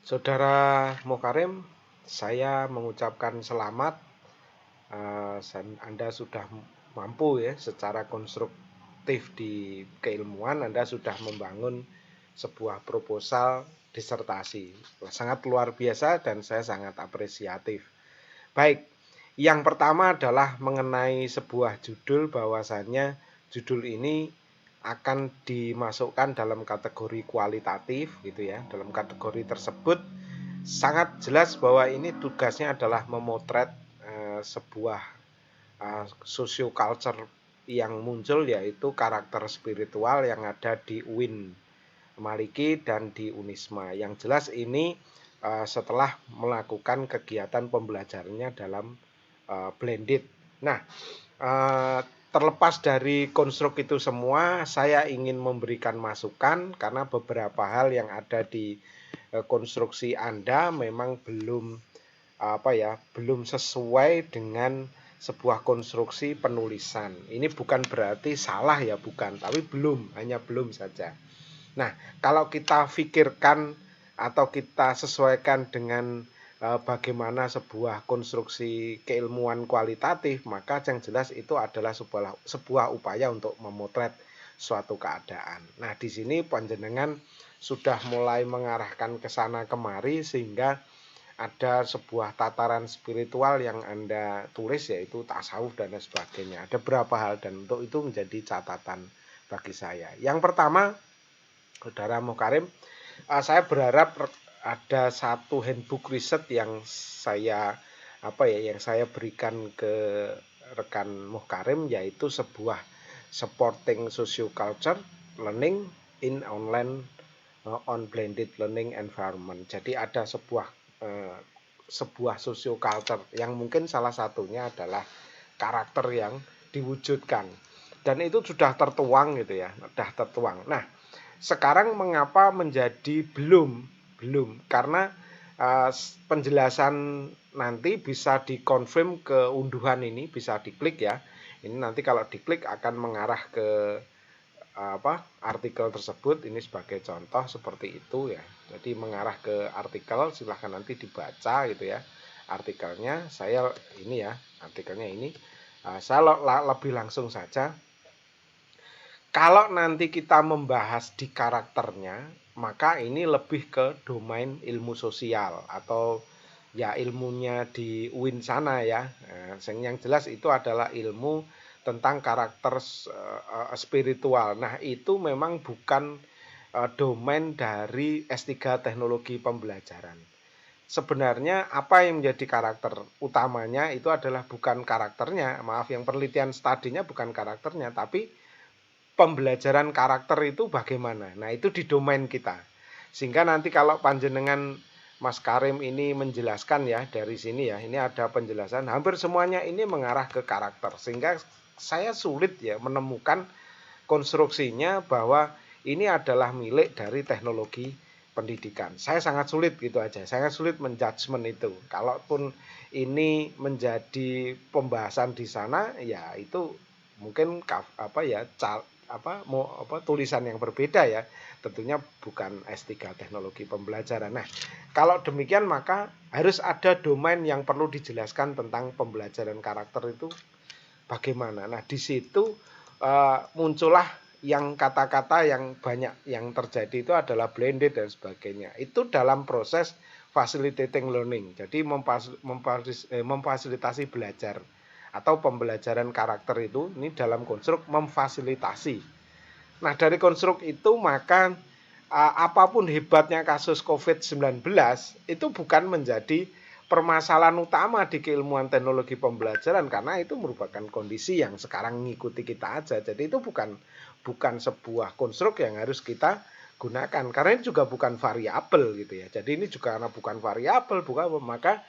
Saudara Mokarim, saya mengucapkan selamat. Anda sudah mampu ya secara konstruktif di keilmuan, Anda sudah membangun sebuah proposal disertasi. Sangat luar biasa dan saya sangat apresiatif. Baik, yang pertama adalah mengenai sebuah judul, bahwasannya judul ini akan dimasukkan dalam kategori kualitatif gitu ya. Dalam kategori tersebut sangat jelas bahwa ini tugasnya adalah memotret sebuah socioculture yang muncul, yaitu karakter spiritual yang ada di UIN Maliki dan di Unisma. Yang jelas ini setelah melakukan kegiatan pembelajarannya dalam blended. Nah, terlepas dari konstruk itu semua, saya ingin memberikan masukan karena beberapa hal yang ada di konstruksi Anda memang belum sesuai dengan sebuah konstruksi penulisan. Ini bukan berarti salah ya, bukan, tapi hanya belum saja. Nah, kalau kita pikirkan atau kita sesuaikan dengan bagaimana sebuah konstruksi keilmuan kualitatif, maka yang jelas itu adalah sebuah upaya untuk memotret suatu keadaan. Nah, di sini panjenengan sudah mulai mengarahkan ke sana kemari sehingga ada sebuah tataran spiritual yang Anda tulis, yaitu tasawuf dan sebagainya. Ada beberapa hal dan untuk itu menjadi catatan bagi saya. Yang pertama, Saudara Mokarim, saya berharap ada satu handbook riset yang saya berikan ke rekan Mokarim, yaitu sebuah supporting socioculture learning in online on blended learning environment. Jadi ada sebuah socioculture yang mungkin salah satunya adalah karakter yang diwujudkan, dan itu sudah tertuang gitu ya, sudah tertuang. Nah, sekarang mengapa menjadi belum? Karena penjelasan nanti bisa dikonfirm ke unduhan ini, bisa diklik ya. Ini nanti kalau diklik akan mengarah ke artikel tersebut. Ini sebagai contoh seperti itu ya. Jadi mengarah ke artikel, silahkan nanti dibaca gitu ya. Artikelnya artikelnya ini. Saya lebih langsung saja. Kalau nanti kita membahas di karakternya, maka ini lebih ke domain ilmu sosial atau ya ilmunya di UIN sana ya. Yang jelas itu adalah ilmu tentang karakter spiritual. Nah, itu memang bukan domain dari S3 Teknologi Pembelajaran. Sebenarnya apa yang menjadi karakter utamanya itu adalah bukan karakternya, yang penelitian studinya bukan karakternya, tapi pembelajaran karakter itu bagaimana. Nah, itu di domain kita. Sehingga nanti kalau panjenengan Mas Karim ini menjelaskan ya dari sini ya, ini ada penjelasan, hampir semuanya ini mengarah ke karakter. Sehingga saya sulit ya menemukan konstruksinya bahwa ini adalah milik dari teknologi pendidikan. Saya sangat sulit gitu aja. Saya sulit menjudgment itu. Kalaupun ini menjadi pembahasan di sana, ya itu mungkin tulisan yang berbeda ya. Tentunya bukan S3 Teknologi Pembelajaran. Nah, kalau demikian maka harus ada domain yang perlu dijelaskan tentang pembelajaran karakter itu bagaimana. Nah, di situ muncullah yang kata-kata yang banyak yang terjadi itu adalah blended dan sebagainya. Itu dalam proses facilitating learning. Jadi memfasilitasi belajar atau pembelajaran karakter itu ini dalam konstruk memfasilitasi. Nah, dari konstruk itu maka apapun hebatnya kasus COVID-19 itu bukan menjadi permasalahan utama di keilmuan teknologi pembelajaran, karena itu merupakan kondisi yang sekarang mengikuti kita aja. Jadi itu bukan sebuah konstruk yang harus kita gunakan, karena ini juga bukan variabel gitu ya. Jadi ini juga karena bukan variabel, maka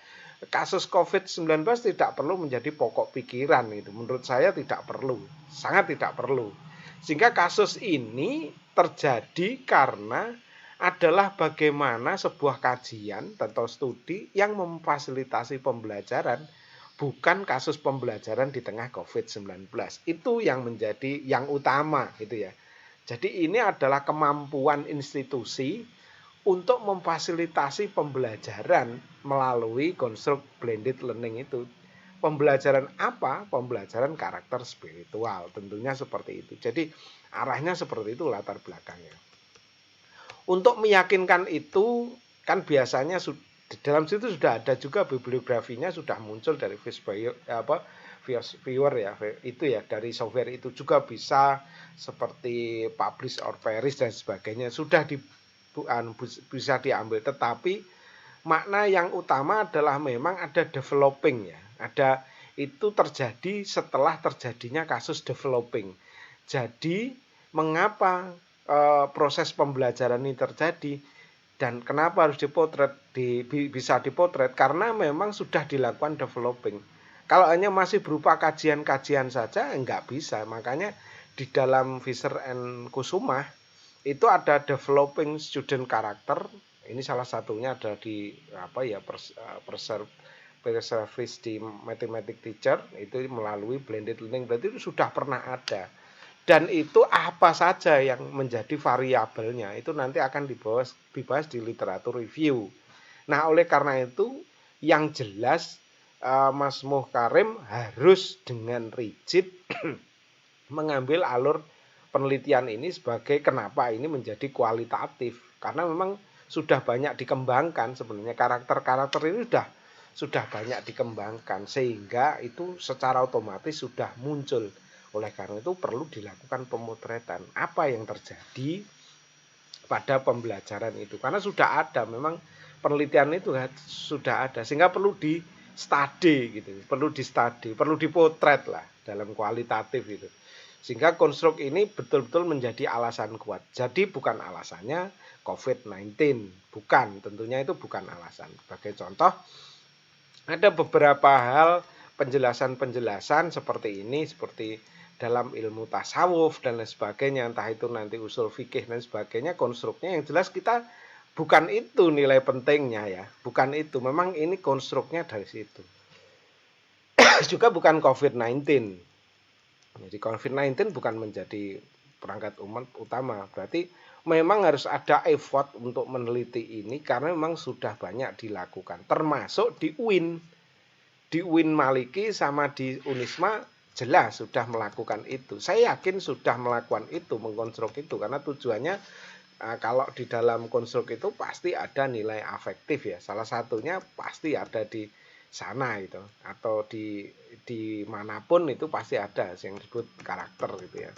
kasus COVID-19 tidak perlu menjadi pokok pikiran itu. Menurut saya tidak perlu, sangat tidak perlu. Sehingga kasus ini terjadi karena adalah bagaimana sebuah kajian atau studi yang memfasilitasi pembelajaran, bukan kasus pembelajaran di tengah COVID-19. Itu yang menjadi yang utama gitu ya. Jadi ini adalah kemampuan institusi untuk memfasilitasi pembelajaran melalui konstruk blended learning itu. Pembelajaran apa? Pembelajaran karakter spiritual. Tentunya seperti itu. Jadi arahnya seperti itu latar belakangnya. Untuk meyakinkan itu kan biasanya di dalam situ sudah ada juga bibliografinya, sudah muncul dari viewer ya, itu ya, dari software itu juga bisa seperti publish or perish dan sebagainya sudah bisa diambil, tetapi makna yang utama adalah memang ada developing ya. Ada itu terjadi setelah terjadinya kasus developing. Jadi mengapa proses pembelajaran ini terjadi dan kenapa harus bisa dipotret? Karena memang sudah dilakukan developing. Kalau hanya masih berupa kajian-kajian saja enggak bisa. Makanya di dalam Visser and Kusuma itu ada developing student character. Ini salah satunya ada di service di Mathematics Teacher itu melalui blended learning, berarti itu sudah pernah ada. Dan itu apa saja yang menjadi variabelnya itu nanti akan dibahas di literatur review. Nah, oleh karena itu yang jelas Mas Muhkarim harus dengan rigid mengambil alur penelitian ini sebagai kenapa ini menjadi kualitatif. Karena memang sudah banyak dikembangkan sebenarnya, karakter-karakter ini sudah banyak dikembangkan sehingga itu secara otomatis sudah muncul. Oleh karena itu perlu dilakukan pemotretan apa yang terjadi pada pembelajaran itu. Karena sudah ada, memang penelitian itu sudah ada, sehingga perlu di study gitu, perlu dipotret lah dalam kualitatif itu. Sehingga konstruk ini betul-betul menjadi alasan kuat. Jadi bukan alasannya COVID-19, bukan, tentunya itu bukan alasan. Sebagai contoh, ada beberapa hal penjelasan-penjelasan seperti ini, seperti dalam ilmu tasawuf dan lain sebagainya, entah itu nanti usul fikih dan sebagainya, konstruknya yang jelas kita bukan itu nilai pentingnya ya, bukan itu, memang ini konstruknya dari situ. Juga bukan COVID-19, jadi COVID-19 bukan menjadi perangkat utama, berarti memang harus ada effort untuk meneliti ini karena memang sudah banyak dilakukan, termasuk di UIN Maliki sama di Unisma jelas sudah melakukan itu. Saya yakin sudah melakukan itu, mengkonstruk itu, karena tujuannya kalau di dalam konstruk itu pasti ada nilai afektif ya. Salah satunya pasti ada di sana itu, atau di manapun itu pasti ada yang disebut karakter gitu ya.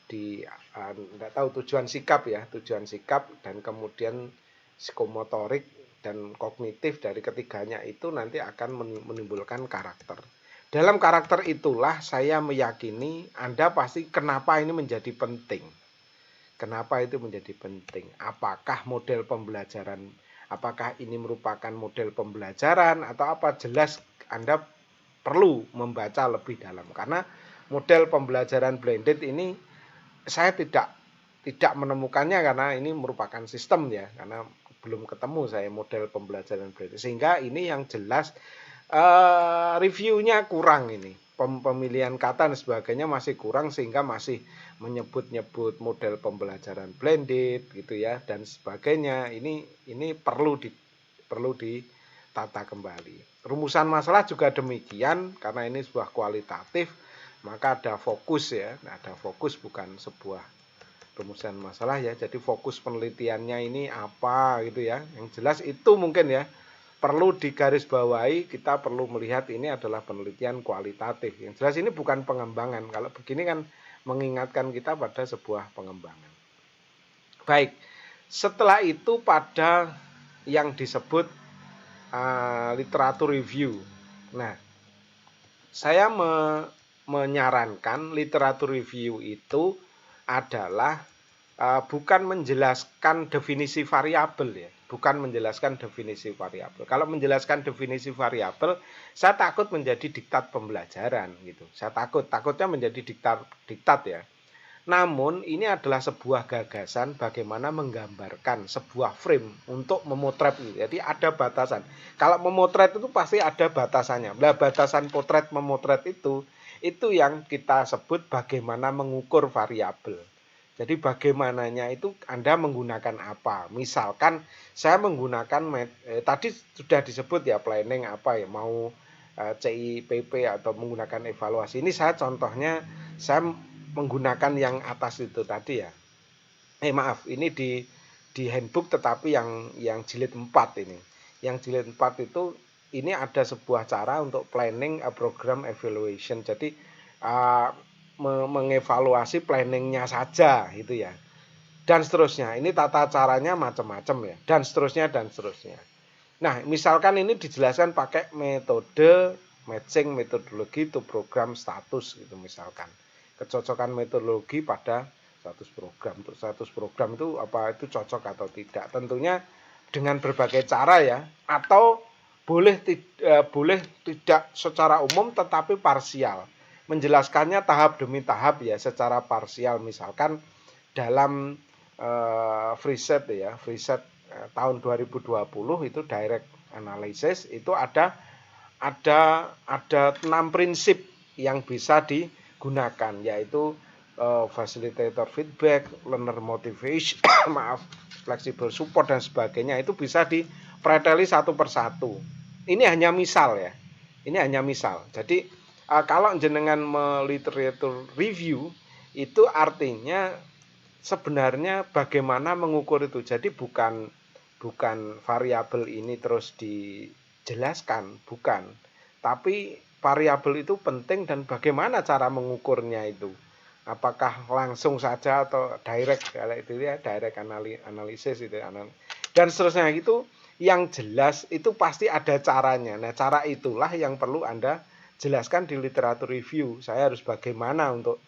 Tidak tahu tujuan sikap dan kemudian psikomotorik dan kognitif dari ketiganya itu nanti akan menimbulkan karakter. Dalam karakter itulah saya meyakini Anda pasti kenapa ini menjadi penting. Kenapa itu menjadi penting? Apakah model pembelajaran, apakah ini merupakan model pembelajaran atau apa? Jelas Anda perlu membaca lebih dalam karena model pembelajaran blended ini saya tidak menemukannya karena ini merupakan sistem ya, karena belum ketemu saya model pembelajaran blended. Sehingga ini yang jelas reviewnya kurang ini. Pemilihan kata dan sebagainya masih kurang sehingga masih menyebut-nyebut model pembelajaran blended gitu ya dan sebagainya. Ini perlu ditata kembali. Rumusan masalah juga demikian karena ini sebuah kualitatif, maka ada fokus ya. Nah, ada fokus bukan sebuah rumusan masalah ya. Jadi fokus penelitiannya ini apa gitu ya. Yang jelas itu mungkin ya perlu digarisbawahi, kita perlu melihat ini adalah penelitian kualitatif. Yang jelas ini bukan pengembangan. Kalau begini kan mengingatkan kita pada sebuah pengembangan. Baik, setelah itu pada yang disebut literatur review. Nah, saya menyarankan literatur review itu adalah bukan menjelaskan definisi variabel ya. Bukan menjelaskan definisi variabel. Kalau menjelaskan definisi variabel, saya takut menjadi diktat pembelajaran gitu. Saya takutnya menjadi diktat ya. Namun ini adalah sebuah gagasan bagaimana menggambarkan sebuah frame untuk memotret. Jadi ada batasan. Kalau memotret itu pasti ada batasannya. Nah, batasan potret memotret itu yang kita sebut bagaimana mengukur variabel. Jadi bagaimananya itu Anda menggunakan apa? Misalkan saya menggunakan tadi sudah disebut ya planning apa ya, mau CIPP atau menggunakan evaluasi. Ini saya contohnya saya menggunakan yang atas itu tadi ya. Maaf, ini di handbook tetapi yang jilid 4 ini. Yang jilid 4 itu ini ada sebuah cara untuk planning a program evaluation. Jadi uh, mengevaluasi planningnya saja gitu ya. Dan seterusnya. Ini tata caranya macam-macam ya. Dan seterusnya dan seterusnya. Nah, misalkan ini dijelaskan pakai metode matching metodologi to program status gitu misalkan. Kecocokan metodologi pada status program. Untuk status program itu apa itu cocok atau tidak. Tentunya dengan berbagai cara ya, atau boleh tidak secara umum tetapi parsial. Menjelaskannya tahap demi tahap ya, secara parsial. Misalkan dalam free set ya, free set tahun 2020 itu direct analysis itu ada 6 prinsip yang bisa digunakan, yaitu facilitator feedback, learner motivation, maaf, flexible support dan sebagainya. Itu bisa dipreteli satu persatu. Ini hanya misal ya. Ini hanya misal. Jadi kalau jenengan literature review itu artinya sebenarnya bagaimana mengukur itu. Jadi bukan variabel ini terus dijelaskan, bukan. Tapi variabel itu penting dan bagaimana cara mengukurnya itu. Apakah langsung saja atau direct, kalau itu ya direct analisis itu dan seterusnya itu yang jelas itu pasti ada caranya. Nah, cara itulah yang perlu Anda jelaskan di literatur review. Saya harus bagaimana untuk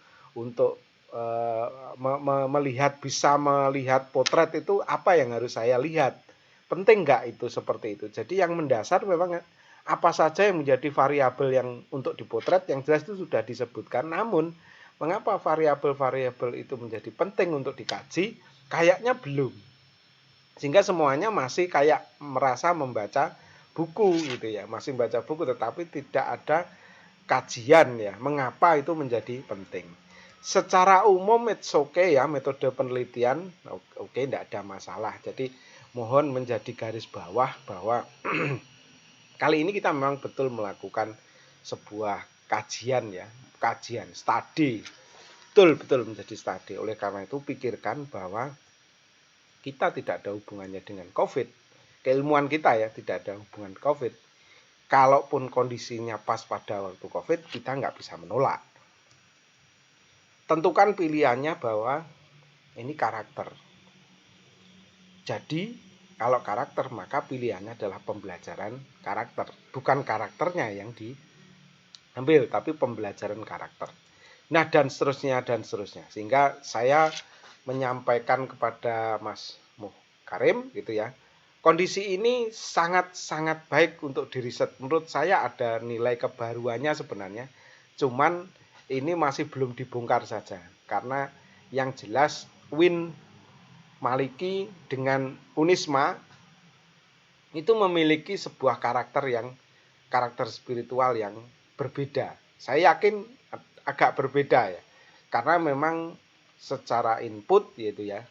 bisa melihat potret itu apa yang harus saya lihat. Penting nggak itu seperti itu. Jadi yang mendasar memang apa saja yang menjadi variabel yang untuk dipotret yang jelas itu sudah disebutkan. Namun mengapa variabel-variabel itu menjadi penting untuk dikaji? Kayaknya belum. Sehingga semuanya masih kayak merasa membaca buku gitu ya, masih membaca buku tetapi tidak ada kajian ya, mengapa itu menjadi penting. Secara umum it's okay ya, metode penelitian oke, tidak ada masalah. Jadi mohon menjadi garis bawah bahwa kali ini kita memang betul melakukan sebuah kajian ya, kajian, studi, betul menjadi studi. Oleh karena itu pikirkan bahwa kita tidak ada hubungannya dengan COVID. Keilmuan kita ya tidak ada hubungan COVID. Kalaupun kondisinya pas pada waktu COVID, kita nggak bisa menolak. Tentukan pilihannya bahwa ini karakter. Jadi, kalau karakter, maka pilihannya adalah pembelajaran karakter. Bukan karakternya yang diambil, tapi pembelajaran karakter. Nah, dan seterusnya, dan seterusnya. Sehingga saya menyampaikan kepada Mas Karim, gitu ya, kondisi ini sangat-sangat baik untuk diriset. Menurut saya ada nilai kebaruannya sebenarnya. Cuman ini masih belum dibongkar saja. Karena yang jelas Win Maliki dengan Unisma itu memiliki sebuah karakter spiritual yang berbeda. Saya yakin agak berbeda ya. Karena memang secara input gitu ya,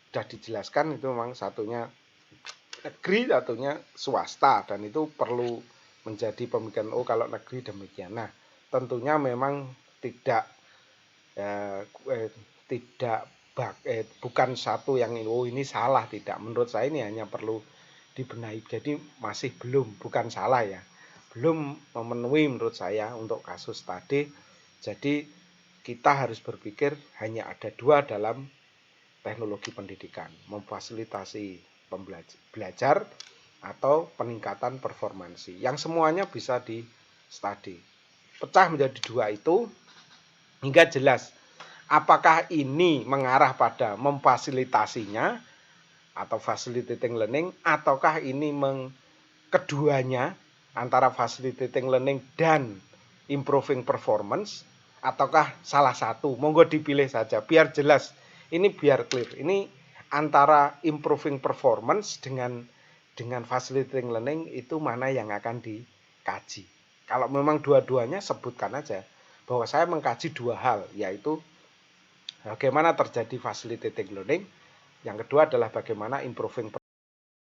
sudah dijelaskan itu memang satunya negeri, satunya swasta, dan itu perlu menjadi pemikiran kalau negeri demikian. Nah, tentunya memang tidak bukan satu yang ini salah, tidak. Menurut saya ini hanya perlu dibenahi. Jadi masih bukan salah ya. Belum memenuhi menurut saya untuk kasus tadi. Jadi kita harus berpikir hanya ada dua dalam teknologi pendidikan, memfasilitasi belajar atau peningkatan performansi. Yang semuanya bisa di study. Pecah menjadi dua itu hingga jelas apakah ini mengarah pada memfasilitasinya atau facilitating learning, ataukah ini keduanya antara facilitating learning dan improving performance, ataukah salah satu. Monggo dipilih saja biar jelas. Ini biar clear. Ini antara improving performance dengan facilitating learning itu mana yang akan dikaji. Kalau memang dua-duanya sebutkan aja bahwa saya mengkaji dua hal, yaitu bagaimana terjadi facilitated learning. Yang kedua adalah bagaimana improving